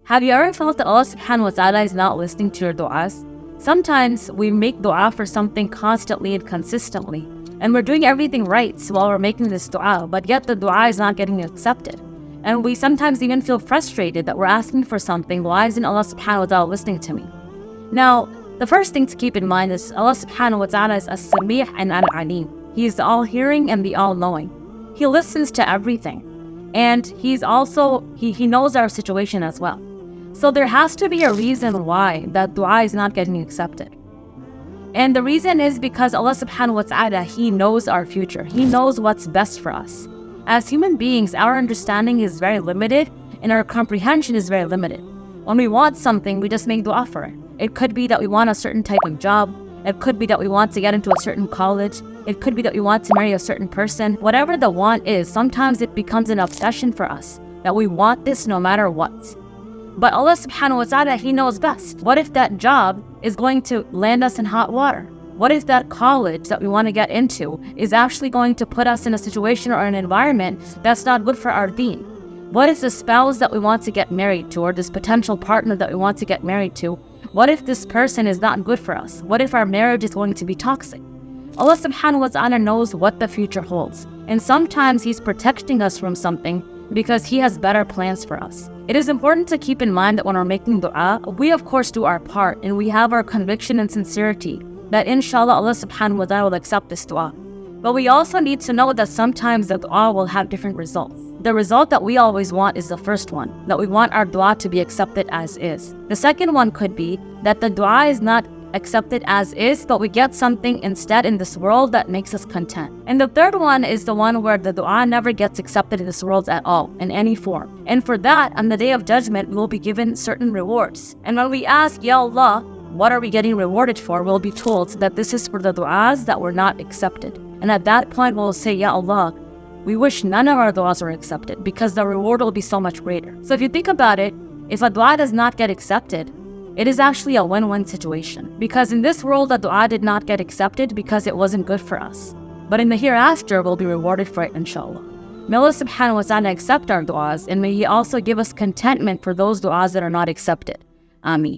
Have you ever felt that Allah Subhanahu wa Ta'ala is not listening to your du'as? Sometimes we make du'a for something constantly and consistently, and we're doing everything right while we're making this du'a, but yet the du'a is not getting accepted. And we sometimes even feel frustrated that we're asking for something. Why isn't Allah Subhanahu wa Ta'ala listening to me? Now, the first thing to keep in mind is Allah Subhanahu wa Ta'ala is As-Sameeh and Al-Aleem. He is the all-hearing and the all-knowing. He listens to everything. And He's also, He knows our situation as well. So there has to be a reason why that dua is not getting accepted. And the reason is because Allah Subhanahu wa Ta'ala, He knows our future. He knows what's best for us. As human beings, our understanding is very limited and our comprehension is very limited. When we want something, we just make dua for it. It could be that we want a certain type of job. It could be that we want to get into a certain college. It could be that we want to marry a certain person. Whatever the want is, sometimes it becomes an obsession for us that we want this no matter what. But Allah Subhanahu wa Ta'ala, He knows best. What if that job is going to land us in hot water? What if that college that we want to get into is actually going to put us in a situation or an environment that's not good for our deen? What if the spouse that we want to get married to, or this potential partner that we want to get married to, what if this person is not good for us? What if our marriage is going to be toxic? Allah Subhanahu wa Ta'ala knows what the future holds. And sometimes He's protecting us from something because He has better plans for us. It is important to keep in mind that when we're making dua, we of course do our part and we have our conviction and sincerity that inshallah Allah Subhanahu wa Ta'ala will accept this dua. But we also need to know that sometimes the dua will have different results. The result that we always want is the first one, that we want our dua to be accepted as is. The second one could be that the dua is not accepted as is, but we get something instead in this world that makes us content. And the third one is the one where the dua never gets accepted in this world at all, in any form. And for that, on the Day of Judgment, we will be given certain rewards. And when we ask, Ya Allah, what are we getting rewarded for? We'll be told that this is for the du'as that were not accepted. And at that point, we'll say, Ya Allah, we wish none of our du'as were accepted because the reward will be so much greater. So if you think about it, if a dua does not get accepted, it is actually a win-win situation. Because in this world, the dua did not get accepted because it wasn't good for us. But in the hereafter, we'll be rewarded for it, inshallah. May Allah Subhanahu wa Ta'ala accept our du'as, and may He also give us contentment for those du'as that are not accepted. Ameen.